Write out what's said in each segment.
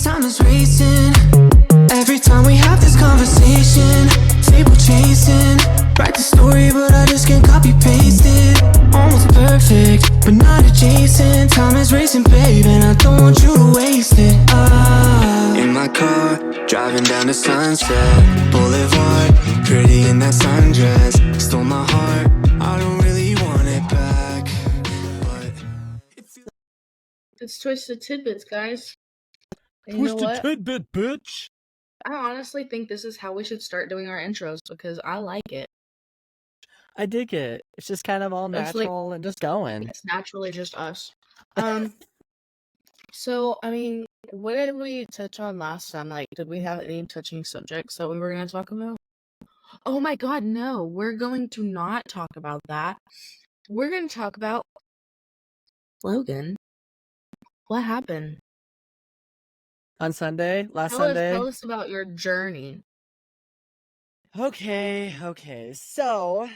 Time is racing. Every time we have this conversation, table chasing. Write the story, but I just can't copy paste it. Almost perfect, but not adjacent. Time is racing, babe, and I don't want you to waste it. In my car, driving down to Sunset Boulevard, pretty in that sundress, stole my heart. I don't really want it back, but It's Twisted Tidbits, guys. And you know Twisted what? tidbit, bitch. I honestly think this is how we should start doing our intros because I like it. I dig it. It's just kind of all It's like- natural and just going. It's naturally just us. So, I mean, what did we touch on last time? Like, did we have any touching subjects that we were going to talk about? Oh my god, no. We're going to not talk about that. We're going to talk about Logan. What happened? On Sunday, last Tell Sunday. us about your journey. Okay. So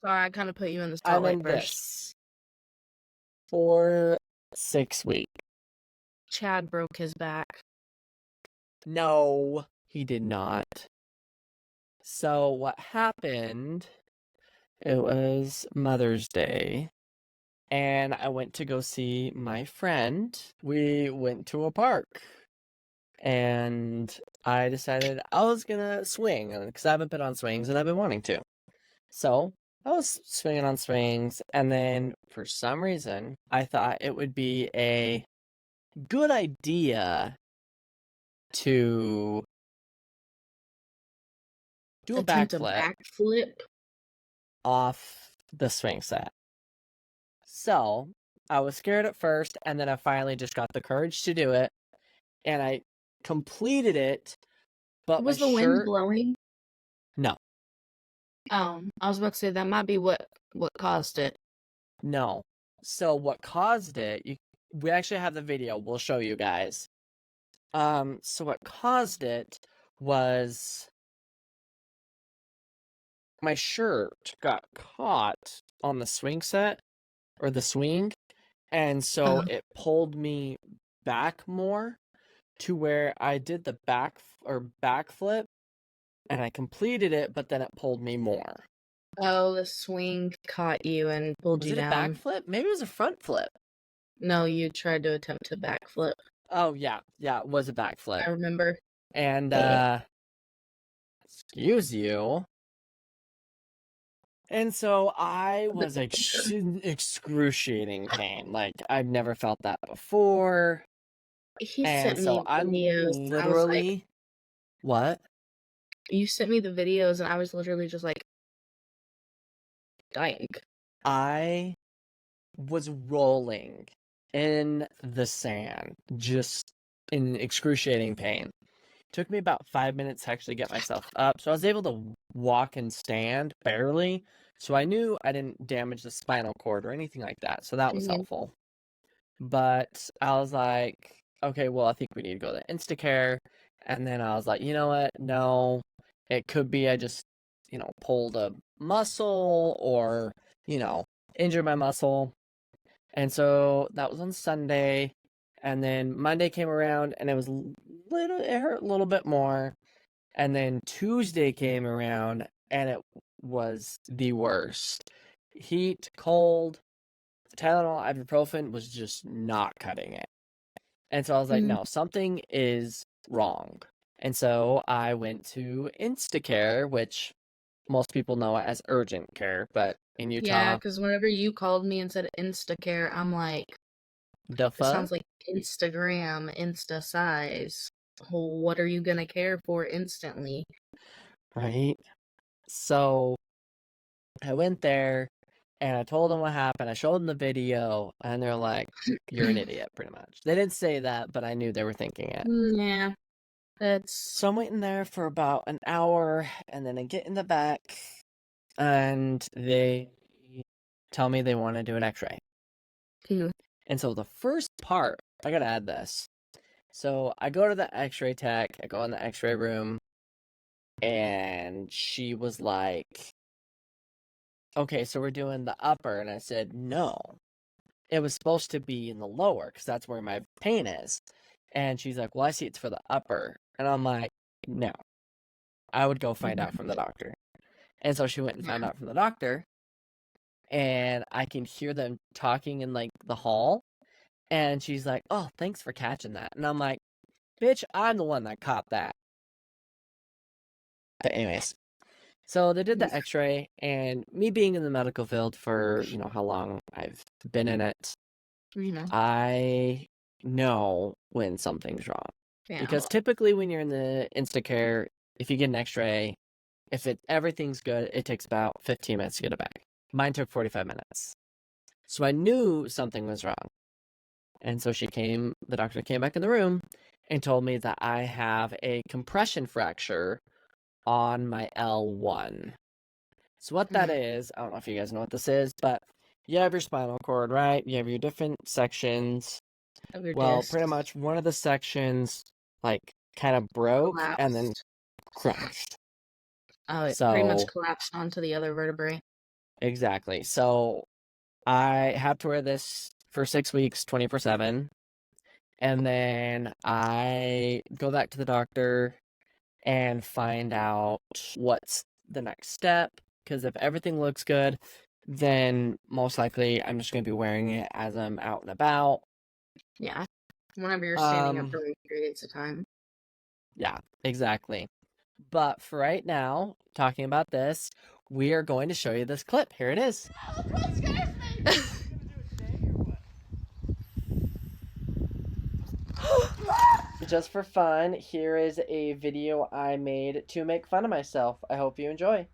Sorry, I kind of put you in the I'm spotlight in first. this for 6 weeks. Chad broke his back. No, he did not. So what happened? It was Mother's Day, and I went to go see my friend. We went to a park, and I decided I was gonna swing because I haven't been on swings and I've been wanting to. So I was swinging on swings, and then for some reason I thought it would be a good idea to do a Attempt a backflip backflip. off the swing set. So I was scared at first, and then I finally just got the courage to do it, and I completed it. But Was my the wind shirt, blowing? no, I was about to say that might be what caused it. no. So what caused it? We actually have the video. We'll show you guys. So what caused it was my shirt got caught on the swing set or the swing, and so it pulled me back more to where I did the backflip, and I completed it, but then it pulled me more. Oh, the swing caught you and pulled Was you it a down. backflip? Maybe it was a front flip. No, you tried to attempt a backflip. Oh yeah, it was a backflip. I remember. And excuse you. And so I was excruciating pain. Like I've never felt that before. He And sent so me I'm videos. And I was like, literally what? you sent me the videos, and I was literally just like dying. I was rolling in the sand, just in excruciating pain. Took me about 5 minutes to actually get myself up. So I was able to walk and stand barely. So I knew I didn't damage the spinal cord or anything like that. So that was helpful. But I was like, okay, well, I think we need to go to Instacare. And then I was like, you know what? No, it could be I just, pulled a muscle or, injured my muscle. And so that was on Sunday. And then Monday came around and it hurt a little bit more. And then Tuesday came around and it was the worst. Heat, cold, Tylenol, ibuprofen was just not cutting it. And so I was like, no, something is wrong. And so I went to Instacare, which most people know it as urgent care, but in Utah. Yeah, because whenever you called me and said Instacare, I'm like, the fuck? It sounds like Instagram, Insta size. What are you gonna care for instantly? Right? So I went there and I told them what happened. I showed them the video and they're like, you're an idiot, pretty much. They didn't say that, but I knew they were thinking it. Yeah. So I'm waiting there for about an hour and then I get in the back and they tell me they want to do an x-ray. And so the first part, I gotta add this. So I go to the x-ray tech, I go in the x-ray room, and she was like, okay, so we're doing the upper. And I said, no, it was supposed to be in the lower because that's where my pain is. And she's like, well, I see it's for the upper. And I'm like, no, I would go find out from the doctor. And so she went and found out from the doctor. And I can hear them talking in like the hall. And she's like, oh, thanks for catching that. And I'm like, bitch, I'm the one that caught that. But anyways, so they did the x-ray, and me being in the medical field for, how long I've been in it, I know when something's wrong. Yeah. Because typically when you're in the Instacare, if you get an x-ray, if everything's good, it takes about 15 minutes to get it back. Mine took 45 minutes. So I knew something was wrong. And so the doctor came back in the room and told me that I have a compression fracture on my L1. So what that is, I don't know if you guys know what this is, but you have your spinal cord, right? You have your different sections. Well, Disc pretty much one of the sections like kind of broke and then collapsed. crashed. Oh, it So pretty much collapsed onto the other vertebrae. exactly. So I have to wear this for 6 weeks, 24/7. And then I go back to the doctor and find out what's the next step. Because if everything looks good, then most likely I'm just going to be wearing it as I'm out and about. Yeah. Whenever you're standing up for periods of time. Yeah, exactly. But for right now, talking about this, we are going to show you this clip. Here it is. Just for fun, here is a video I made to make fun of myself. I hope you enjoy.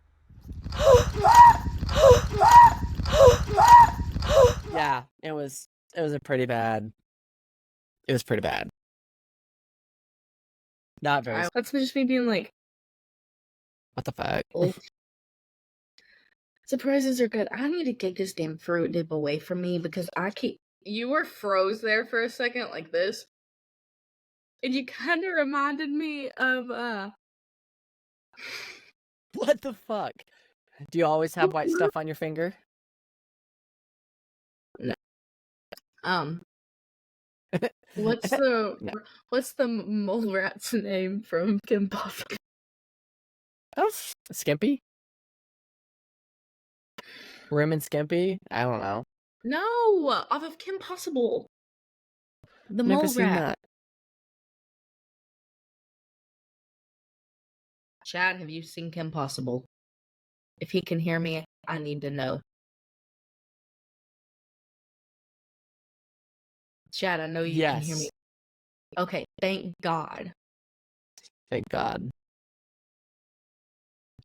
Yeah, it was a pretty bad. It was pretty bad. Not very. That's just me being like, What the fuck? oh. Surprises are good. I need to get this damn fruit dip away from me because I keep. You were froze there for a second, like this. And you kind of reminded me of, What the fuck? Do you always have white stuff on your finger? No. What's the No. what's the mole rat's name from Kim Possible? Oh, Skimpy? Rim and Skimpy? I don't know. No, off of Kim Possible. The Never mole seen rat. that. Chad, have you seen Kim Possible? If he can hear me, I need to know. Chad, I know you can hear me. Yes. Okay, thank God. Thank God.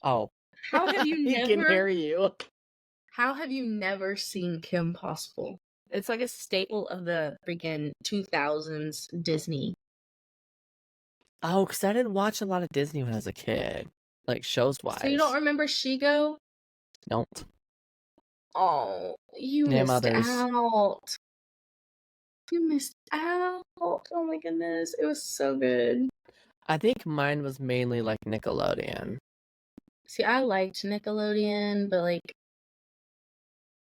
Oh. How have you He can hear you. How have you never seen Kim Possible? It's like a staple of the freaking 2000s Disney. Oh, because I didn't watch a lot of Disney when I was a kid. Like, shows-wise. So you don't remember Shigo? Nope. Oh, you Name missed others. out. You missed out. Oh my goodness. It was so good. I think mine was mainly like Nickelodeon. See, I liked Nickelodeon, but like...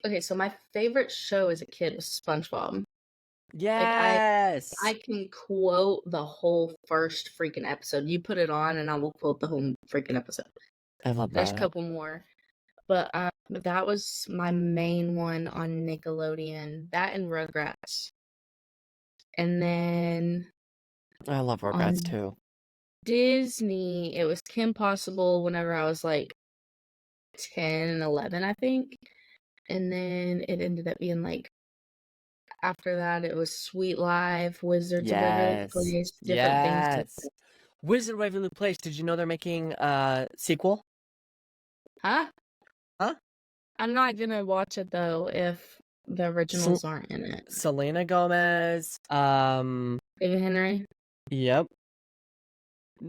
Okay, so my favorite show as a kid was SpongeBob. Yes! Like, I can quote the whole first freaking episode. You put it on and I will quote the whole freaking episode. I love There's a that. couple more. But that was my main one on Nickelodeon. That and Rugrats. And then I love Rugrats too. Disney, it was Kim Possible whenever I was like 10 and 11, I think. And then it ended up being like, after that, it was Sweet Life, Wizards of Waverly Place, different things. Yes. Wizard of Waverly Place. Did you know they're making a sequel? Huh? Huh? I'm not gonna watch it though if the originals aren't in it. Selena Gomez. David Henry. Yep.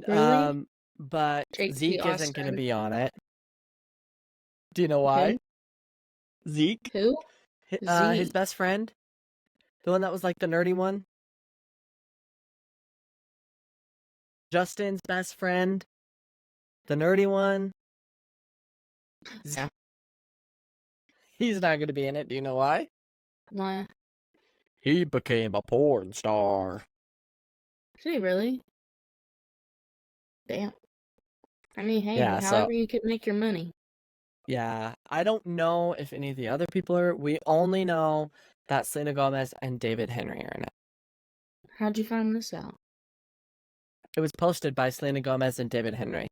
Really? But Jake Zeke T. isn't going to Austin. be on it. Do you know why? Zeke? Who? His Zeke. best friend? The one that was like the nerdy one? Justin's best friend? The nerdy one? Yeah. He's not going to be in it. Do you know why? Why? He became a porn star. Did he really? Damn. I mean, hey, Yeah, so however you could make your money. yeah, I don't know if any of the other people are. We only know that Selena Gomez and David Henry are in it. How'd you find this out? It was posted by Selena Gomez and David Henry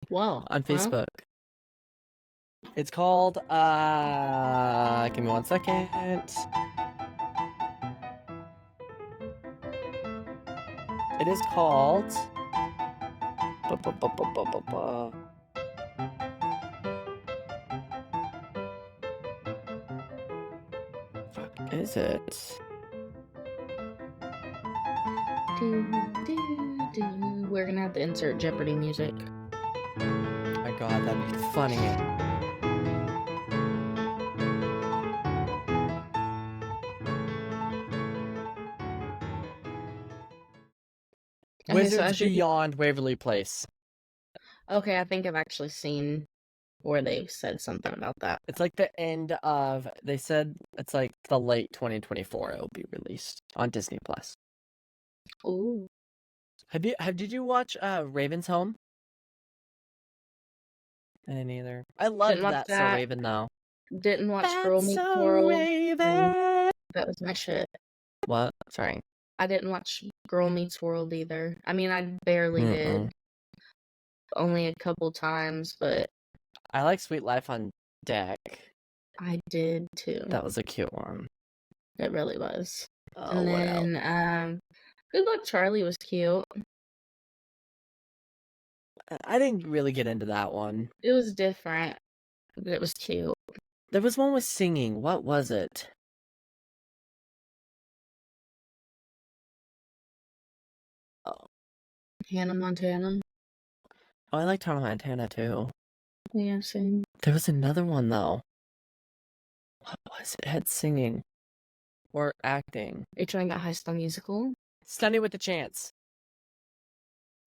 Whoa. on Well, Facebook. It's called give me 1 second. It is called fuck is it? We're gonna have to insert Jeopardy music. Oh my god, that'd be funny. Okay, so Wizards as you Beyond Waverly Place. okay, I think I've actually seen where they said something about that. It's like the end of. They said it's like the late 2024. It will be released on Disney Plus. Ooh. Did you watch Raven's Home? I didn't either. I loved Didn't watch that So that. Raven though. Didn't watch Girl That's Meets so World. Raven. That was my shit. What? Sorry. I didn't watch Girl Meets World either. I mean, I barely did. Only a couple times, but I like Sweet Life on Deck. I did too. That was a cute one. It really was. Oh, And what else? then, Good Luck Charlie was cute. I didn't really get into that one. It was different, but it was cute. There was one with singing. What was it? Oh, Hannah Montana. I liked Hannah Montana too. Yeah, same. There was another one though. What was it? It had singing or acting. Are you trying to get High School Musical? Sunny with a Chance.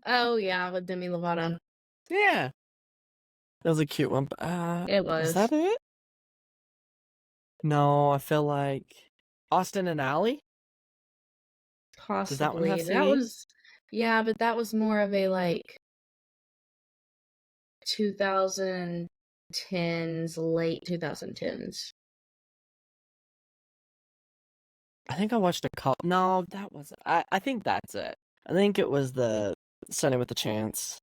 Oh yeah, with Demi Lovato. Yeah. That was a cute one. It was. Was that it? No, I feel like Austin and Ally. Possibly. Does that one have That singing? was, yeah, but that was more of a like 2010s, late 2010s. I think I watched a couple. No, that wasn't. I think that's it. I think it was the Sunny with a Chance.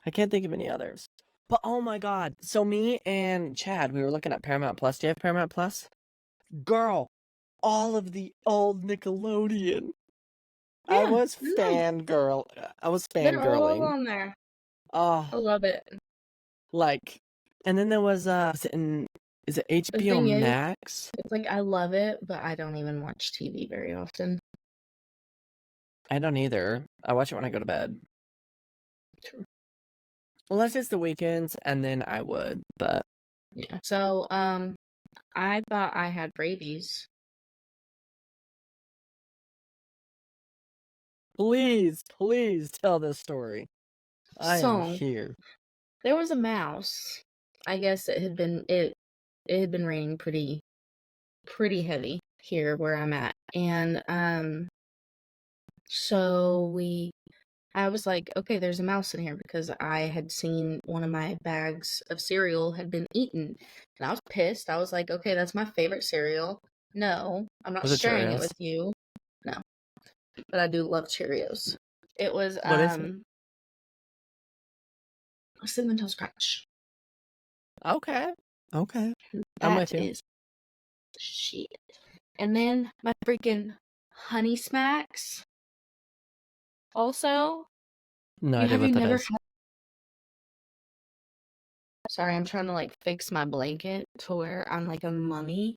I can't think of any others. But oh my god. So me and Chad, we were looking at Paramount Plus. Do you have Paramount Plus? Girl, all of the old Nickelodeon. I Yeah, was no, fangirl. I was they're all fangirling. on there. I Oh, love it. like, and then there was is it The HBO thing is, Max? it's like I love it, but I don't even watch TV very often. I don't either. I watch it when I go to bed. True. Unless it's the weekends, and then I would, but Yeah. So, I thought I had rabies. please tell this story. I am So, here. there was a mouse. I guess it had been raining pretty heavy here where I'm at. And so I was like, okay, there's a mouse in here because I had seen one of my bags of cereal had been eaten. And I was pissed. I was like, okay, that's my favorite cereal. No, I'm not Was it sharing it Cheerios? with you. No. But I do love Cheerios. It was What is it? Cinnamon Toast Crunch. Okay. I'm That with you. is shit. And then my freaking Honey Smacks. Also, No idea have you what that never is. had? Sorry, I'm trying to like fix my blanket to where I'm like a mummy.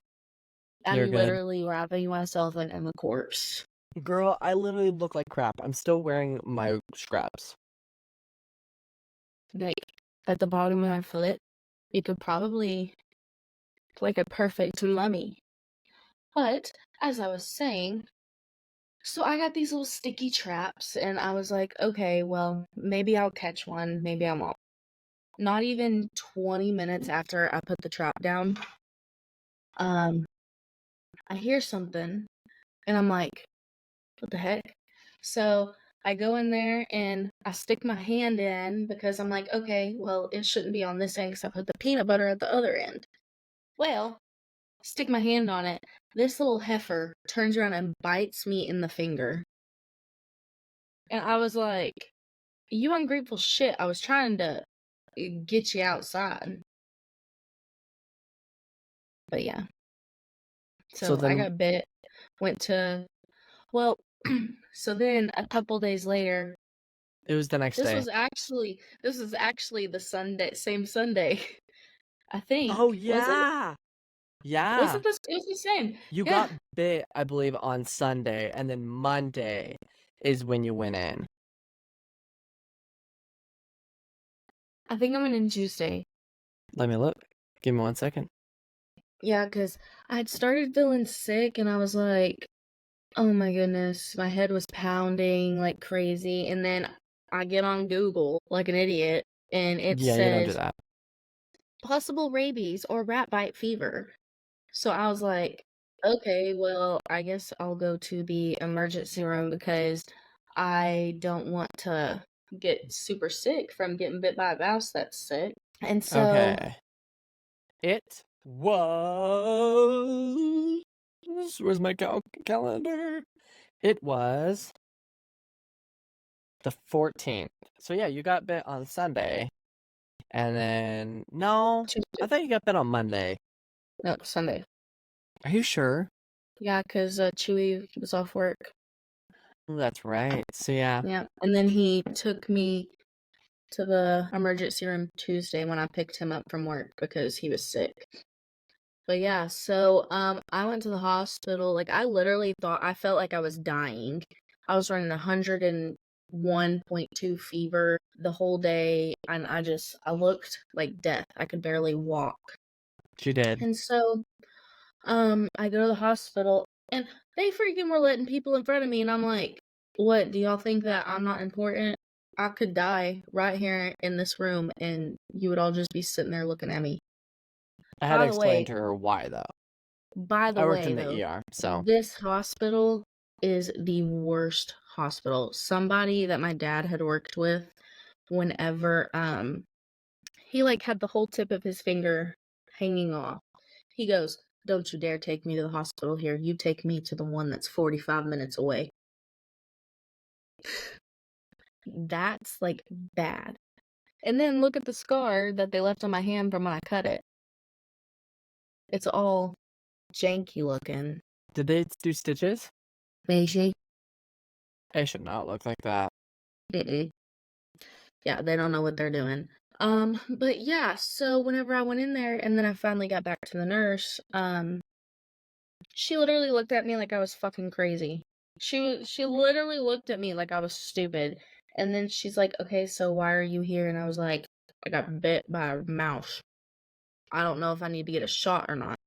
You're I'm good. literally wrapping myself in a corpse. Girl, I literally look like crap. I'm still wearing my scraps. Like at the bottom of my foot, you could probably like a perfect mummy. But as I was saying, so I got these little sticky traps, and I was like, okay, well, maybe I'll catch one, maybe I won't. Not even 20 minutes after I put the trap down, I hear something, and I'm like, what the heck? So I go in there and I stick my hand in because I'm like, okay, well, it shouldn't be on this end because I put the peanut butter at the other end. Well, stick my hand on it. This little heifer turns around and bites me in the finger. And I was like, you ungrateful shit. I was trying to get you outside. But yeah. So So I then got bit, went to, well, so then a couple days later, it was the next this day. was actually the Sunday, same Sunday, I think. Oh, Was it? yeah. Was Yeah. it this? It was the same. You Yeah. got bit, I believe, on Sunday, and then Monday is when you went in. I think I went in Tuesday. Let me look. Give me 1 second. Yeah, because I had started feeling sick and I was like, oh my goodness, my head was pounding like crazy. And then I get on Google like an idiot and it Yeah, you don't do says that. possible rabies or rat bite fever. So I was like, okay, well, I guess I'll go to the emergency room because I don't want to get super sick from getting bit by a mouse that's sick. And so, Okay. It was. Where's my calendar? It was the 14th. So yeah, you got bit on Sunday. And then. No, I thought you got bit on Monday. no, Sunday. Are you sure? Yeah, because Chewy was off work. Oh, that's right. So yeah. Yeah. And then he took me to the emergency room Tuesday when I picked him up from work because he was sick. But yeah, so I went to the hospital. Like I literally thought I felt like I was dying. I was running 101.2 fever the whole day and I looked like death. I could barely walk. She did. And so I go to the hospital and they freaking were letting people in front of me and I'm like, "What, do y'all think that I'm not important? I could die right here in this room and you would all just be sitting there looking at me." I had to By the explain way, to her why, though. by the I worked in way the though, ER, so. this hospital is the worst hospital. Somebody that my dad had worked with whenever he like had the whole tip of his finger hanging off. He goes, "Don't you dare take me to the hospital here. You take me to the one that's 45 minutes away." That's like bad. And then look at the scar that they left on my hand from when I cut it. It's all janky looking. Did they do stitches? Beigey. It should not look like that. Mm-mm. Yeah, they don't know what they're doing. But yeah, so whenever I went in there and then I finally got back to the nurse, she literally looked at me like I was fucking crazy. She literally looked at me like I was stupid. And then she's like, "Okay, so why are you here?" And I was like, "I got bit by a mouse. I don't know if I need to get a shot or not."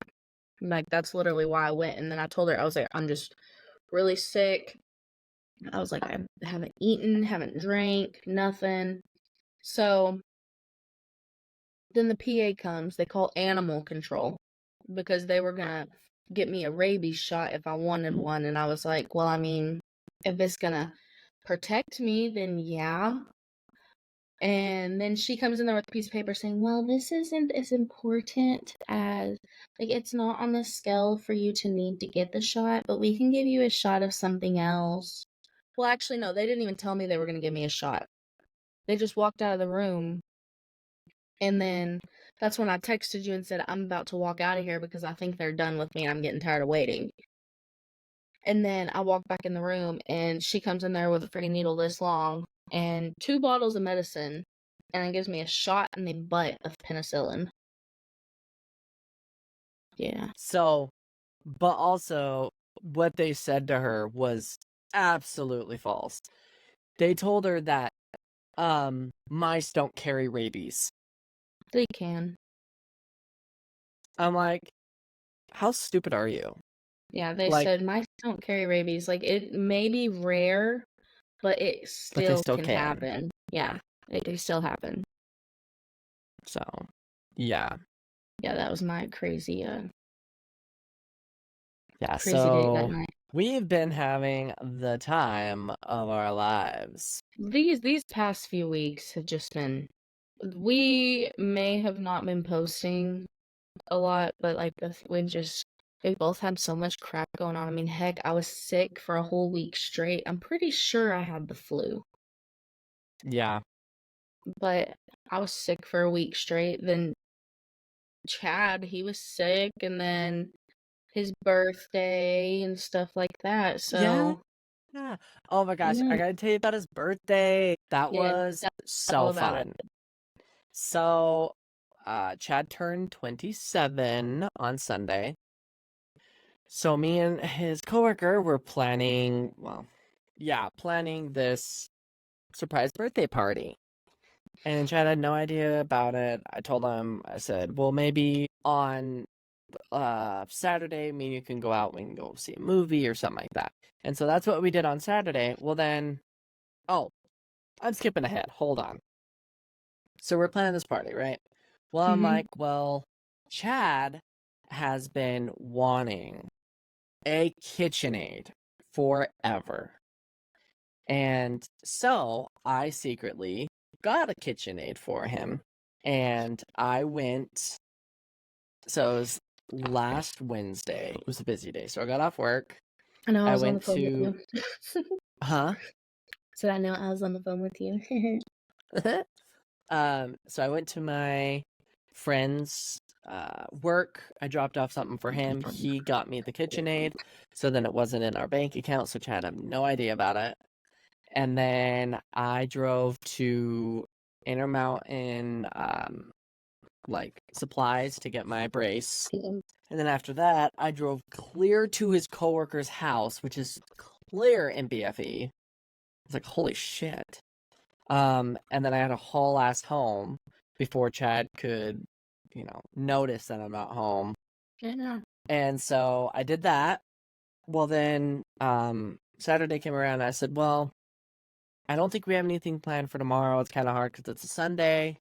Like that's literally why I went. And then I told her I was like, "I'm just really sick." I was like, "I haven't eaten, haven't drank, nothing." So then the PA comes. They call animal control because they were gonna get me a rabies shot if I wanted one. And I was like, well, I mean, if it's gonna protect me, then yeah. And then she comes in there with a piece of paper saying, well, this isn't as important as, like, it's not on the scale for you to need to get the shot, but we can give you a shot of something else. Well, actually, no, they didn't even tell me they were gonna give me a shot. They just walked out of the room. And then that's when I texted you and said, I'm about to walk out of here because I think they're done with me and I'm getting tired of waiting. And then I walk back in the room and she comes in there with a freaking needle this long and 2 bottles of medicine and then gives me a shot in the butt of penicillin. Yeah. So, but also, what they said to her was absolutely false. They told her that mice don't carry rabies. They can. I'm like, how stupid are you? Yeah, they Like, said mice don't carry rabies. Like, it may be rare, but it but they still still can can. happen. Yeah, it can still happen. So, yeah. Yeah, that was my crazy Yeah, crazy day that so night. We've been having the time of our lives. These past few weeks have just been. We may have not been posting a lot, but like we both had so much crap going on. I mean, heck, I was sick for a whole week straight. I'm pretty sure I had the flu, Yeah. but I was sick for a week straight. Then Chad, he was sick, and then his birthday and stuff like that. Yeah. So Yeah. Oh my gosh, I yeah, gotta tell you about his birthday. That yeah, was tell all so about it. fun. So, Chad turned 27 on Sunday. So me and his coworker were planning, planning this surprise birthday party. And Chad had no idea about it. I told him, I said, well, maybe on Saturday, me and you can go out, we can go see a movie or something like that. And so that's what we did on Saturday. Well, then, oh, I'm skipping ahead. Hold on. So we're planning this party, right? Well, I'm Mhm. like, well, Chad has been wanting a KitchenAid forever. And so I secretly got a KitchenAid for him. And I went, so it was last Wednesday. It was a busy day. So I got off work. I know I I was on the went phone with to, you. huh? So I know I was on the phone with you. So I went to my friend's work. I dropped off something for him. He got me the KitchenAid. So then it wasn't in our bank account. So Chad had no idea about it. And then I drove to Intermountain like supplies to get my brace. And then after that, I drove clear to his coworker's house, which is clear in BFE. It's like, holy shit. And then I had to haul ass home before Chad could, notice that I'm not home. Yeah. And so I did that. Well, then Saturday came around and I said, well, I don't think we have anything planned for tomorrow. It's kind of hard because it's a Sunday.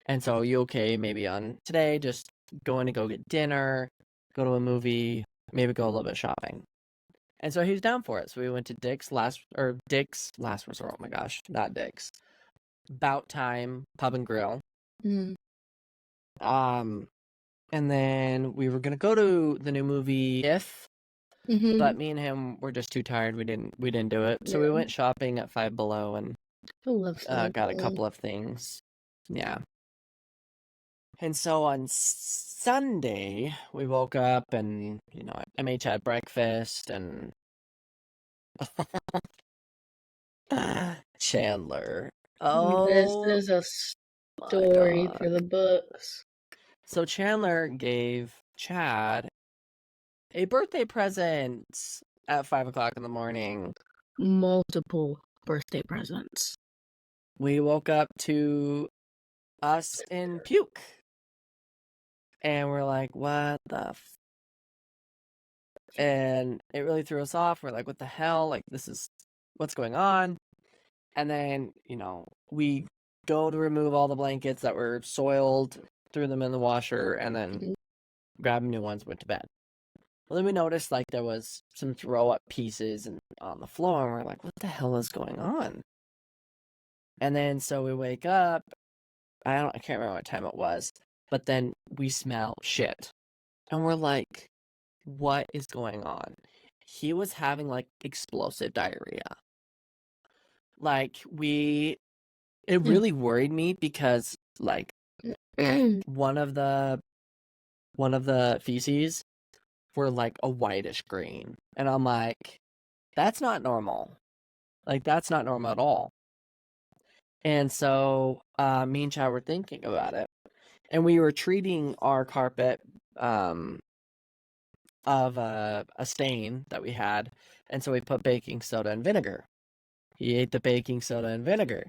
And so, you okay maybe on today, just going to go get dinner, go to a movie, maybe go a little bit shopping. And so he was down for it. So we went to Dick's last resort. Oh my gosh, not Dick's. Bout Time Pub and Grill. Mm. And then we were gonna go to the new movie If, but me and him were just too tired. We didn't do it. So we Yeah. went shopping at Five Below and I love got a couple of things. Yeah. And so on Sunday, we woke up and, MH had breakfast and Chandler. This Oh is a my story for God. the books. So Chandler gave Chad a birthday present at 5 o'clock in the morning. Multiple birthday presents. We woke up to us in puke. And we're like, what the and it really threw us off. We're like, what the hell? Like, this is what's going on. And then, we go to remove all the blankets that were soiled, threw them in the washer, and then grabbed new ones, went to bed. Well, then we noticed like there was some throw up pieces on the floor, and we're like, what the hell is going on? And then so we wake up. I can't remember what time it was, but then we smell shit. And we're like, what is going on? He was having like explosive diarrhea. Like it really worried me because like one of the feces were like a whitish green. And I'm like, that's not normal. Like that's not normal at all. And so me and Chad were thinking about it. And we were treating our carpet of a stain that we had. And so we put baking soda and vinegar. He ate the baking soda and vinegar.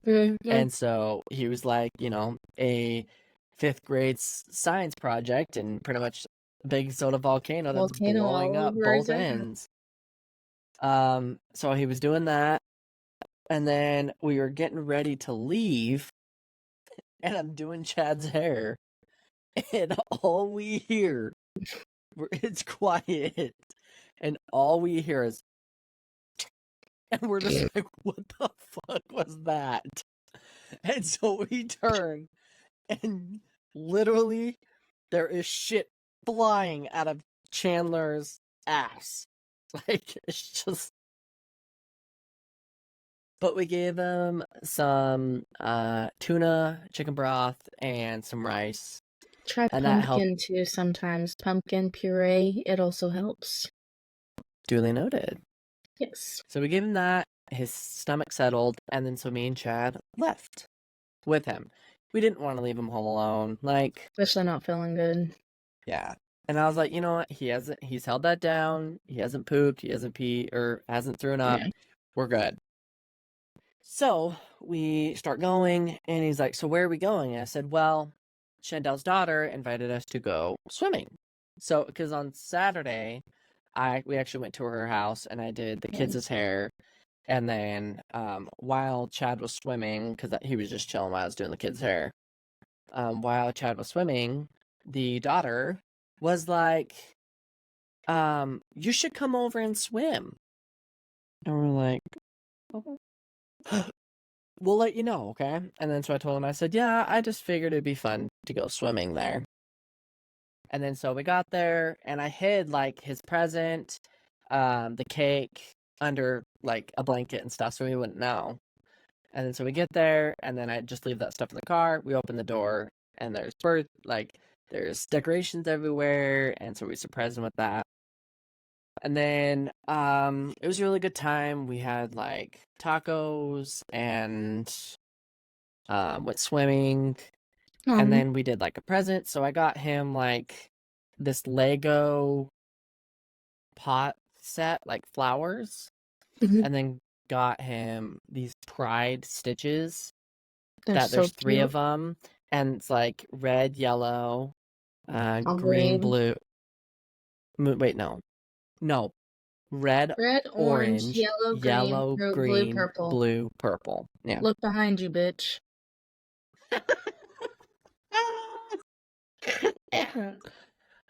And so he was like, a fifth grade science project and pretty much a baking soda volcano that's Volcano blowing all up over both again. ends. So he was doing that. And then we were getting ready to leave. And I'm doing Chad's hair. And all we hear, it's quiet. and all we hear is, and we're just like, what the fuck was that? And so we turn, and literally there is shit flying out of Chandler's ass. Like, it's just. But we gave him some tuna, chicken broth, and some rice. Try And that helped. pumpkin too sometimes. Pumpkin puree, it also helps. Duly noted. Yes. So we gave him that. His stomach settled, and then so me and Chad left with him. We didn't want to leave him home alone. Like, Especially not feeling good. yeah. And I was like, you know what? He's held that down. He hasn't pooped. He hasn't peed or hasn't thrown up. Yeah. We're good. So we start going, and he's like, so where are we going? And I said, well, Chandel's daughter invited us to go swimming. So, because on Saturday, we actually went to her house, and I did the kids' hair. And then while Chad was swimming, because he was just chilling while I was doing the kids' hair, while Chad was swimming, the daughter was like, you should come over and swim. And we're like, we'll let you know, okay? And then so I told him, I said, yeah, I just figured it'd be fun to go swimming there. And then so we got there, and I hid like his present, the cake, under like a blanket and stuff so he wouldn't know. And then so we get there, and then I just leave that stuff in the car. We open the door, and there's decorations everywhere, and so we surprised him with that. And then it was a really good time. We had like tacos and went swimming, and then we did like a present. So I got him like this Lego pot set, like flowers, and then got him these pride stitches. There's 3 of them, and it's like red, yellow, green, blue. Wait, no, red, orange, yellow, green, blue, purple. Yeah. Look behind you, bitch.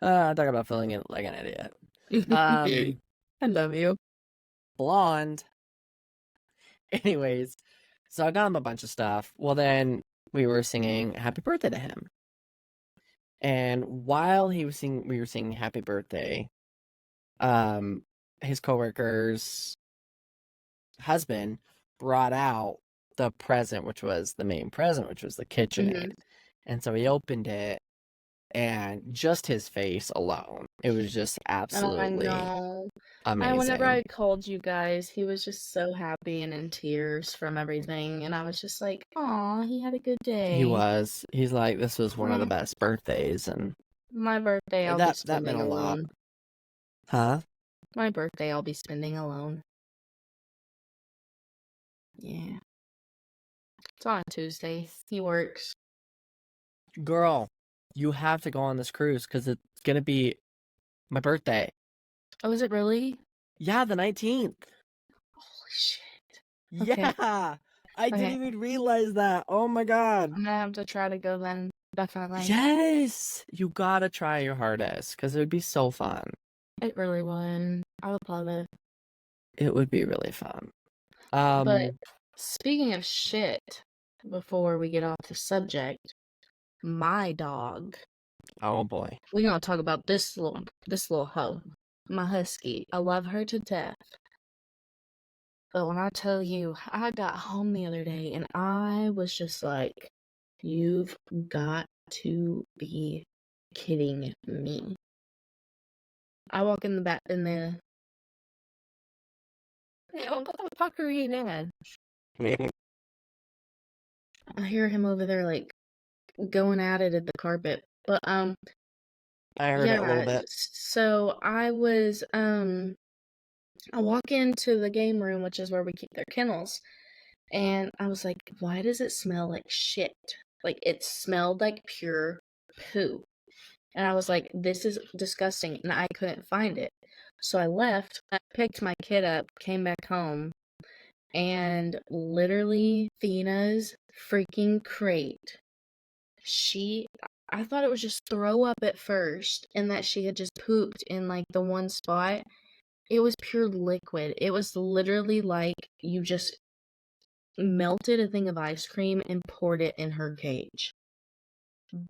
Talk about feeling it like an idiot. I love you. Blonde. Anyways, so I got him a bunch of stuff. Well, then we were singing happy birthday to him. And while we were singing happy birthday, his coworker's husband brought out the present, which was the main present, which was the KitchenAid. And so he opened it, and just his face alone, it was just absolutely amazing. Whenever I called you guys, he was just so happy and in tears from everything, and I was just like, "Aw, he had a good day." He was. He's like, this was one of the best birthdays, and my birthday, I'll be spending meant a lot. alone. Huh? My birthday, I'll be spending alone. Yeah. It's on a Tuesday. He works. Girl, you have to go on this cruise because it's gonna be my birthday. Oh, is it really? Yeah, the 19th. Holy shit. Yeah. I didn't even realize that. Oh my god. I'm gonna have to try to go then. Definitely. Yes. You gotta try your hardest because it would be so fun. It really would. I would love it. It would be really fun. But speaking of shit, before we get off the subject, my dog. Oh boy. We're gonna talk about this little hoe. My husky. I love her to death. But when I tell you, I got home the other day and I was just like, you've got to be kidding me. I walk in the back hey, what the fuck are you doing? I hear him over there like going at it at the carpet. But I heard it a little bit. So I was I walk into the game room, which is where we keep their kennels, and I was like, why does it smell like shit? Like, it smelled like pure poo. And I was like, this is disgusting, and I couldn't find it. So I left, I picked my kid up, came back home, and literally Thena's freaking crate, I thought it was just throw up at first, and that she had just pooped in like the one spot. It was pure liquid. It was literally like you just melted a thing of ice cream and poured it in her cage.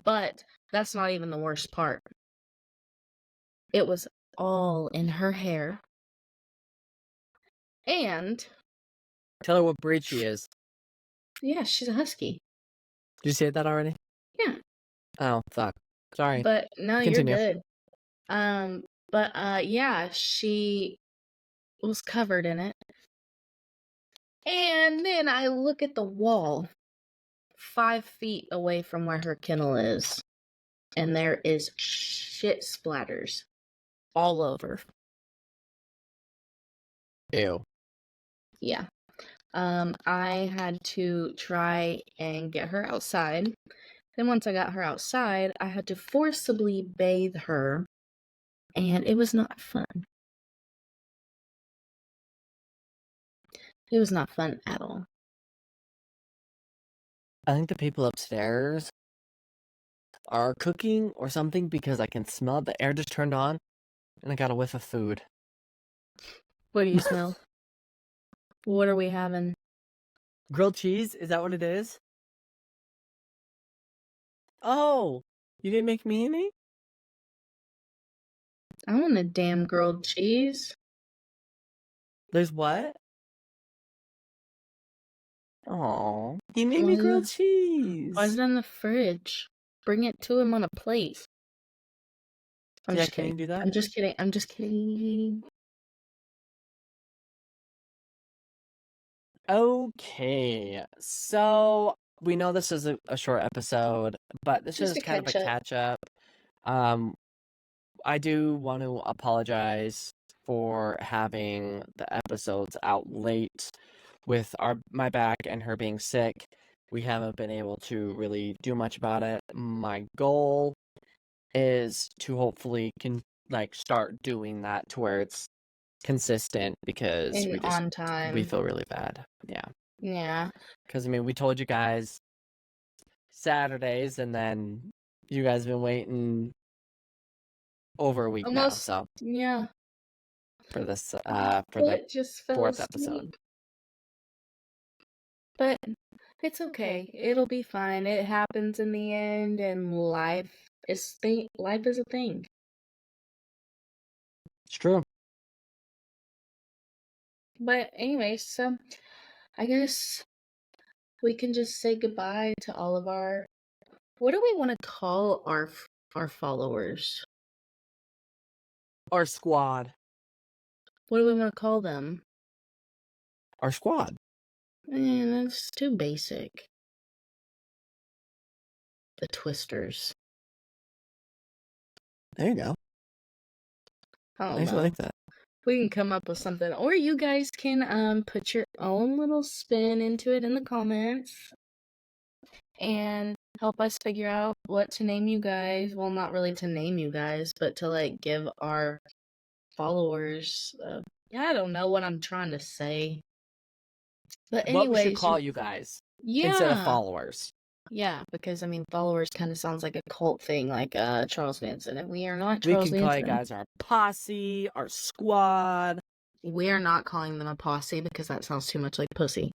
But that's not even the worst part. It was all in her hair. And Tell her what breed she is. yeah, she's a husky. Did you say that already? Yeah. Oh, fuck. Sorry. But no, Continue. you're good. Yeah, she was covered in it. And then I look at the wall 5 feet away from where her kennel is, and there is shit splatters all over. Ew. Yeah. I had to try and get her outside. Then once I got her outside, I had to forcibly bathe her, and it was not fun. It was not fun at all. I think the people upstairs are cooking or something because I can smell the air just turned on and I got a whiff of food. What do you smell? What are we having? Grilled cheese? Is that what it is? Oh, you didn't make me any? I want a damn grilled cheese. There's what? Oh, he made Why me is grilled it- cheese. Why is it in the fridge? Bring it to him on a plate. I'm Yeah, just can you kidding. do that? I'm just kidding. I'm just kidding. Okay, so we know this is a short episode, but this Just is a kind of a catch up. catch up. I do want to apologize for having the episodes out late with my back and her being sick. We haven't been able to really do much about it. My goal is to hopefully start doing that to where it's consistent because And on we time. feel really bad. Yeah. Yeah. Because I mean, we told you guys Saturdays, and then you guys have been waiting over a week now. Almost. So Yeah. for this for the Foot just fell 4th episode. asleep. But it's okay. It'll be fine. It happens in the end, and life is a thing. It's true. But anyway, so I guess we can just say goodbye to all of our. What do we want to call our followers? Our squad. What do we want to call them? Our squad. Man, that's too basic. The Twisters. There you go. I I don't actually know. like that. We can come up with something, or you guys can put your own little spin into it in the comments and help us figure out what to name you guys. Well, not really to name you guys, but to like give our followers. I don't know what I'm trying to say. But What we should anyways, call you guys yeah, instead of followers. yeah, because I mean, followers kind of sounds like a cult thing, like Charles Manson, and we are not We Charles can call you Manson. guys our posse, our squad. We are not calling them a posse because that sounds too much like pussy.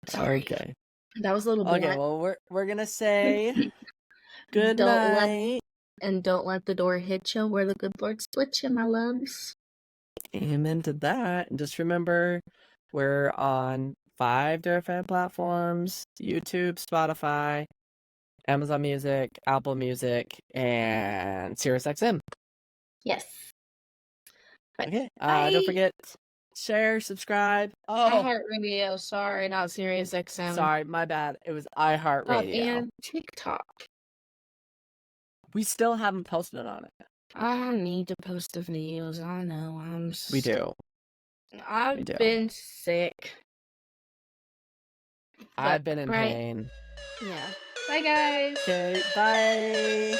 Sorry. Okay. That was a little blunt. Okay, well we're gonna say good Don't let- night. And don't let the door hit you where the good Lord split you, my loves. Amen to that. And just remember, we're on 5 different platforms: YouTube, Spotify, Amazon Music, Apple Music, and SiriusXM. Yes. Okay. Bye. Don't forget, share, subscribe. Oh, iHeartRadio. Sorry, not SiriusXM. sorry, my bad. It was iHeartRadio. And TikTok. We still haven't posted on it. I need to post the videos. I know. We do. I've We do. been sick. I've been in right. pain. Yeah. Bye, guys. Okay, bye.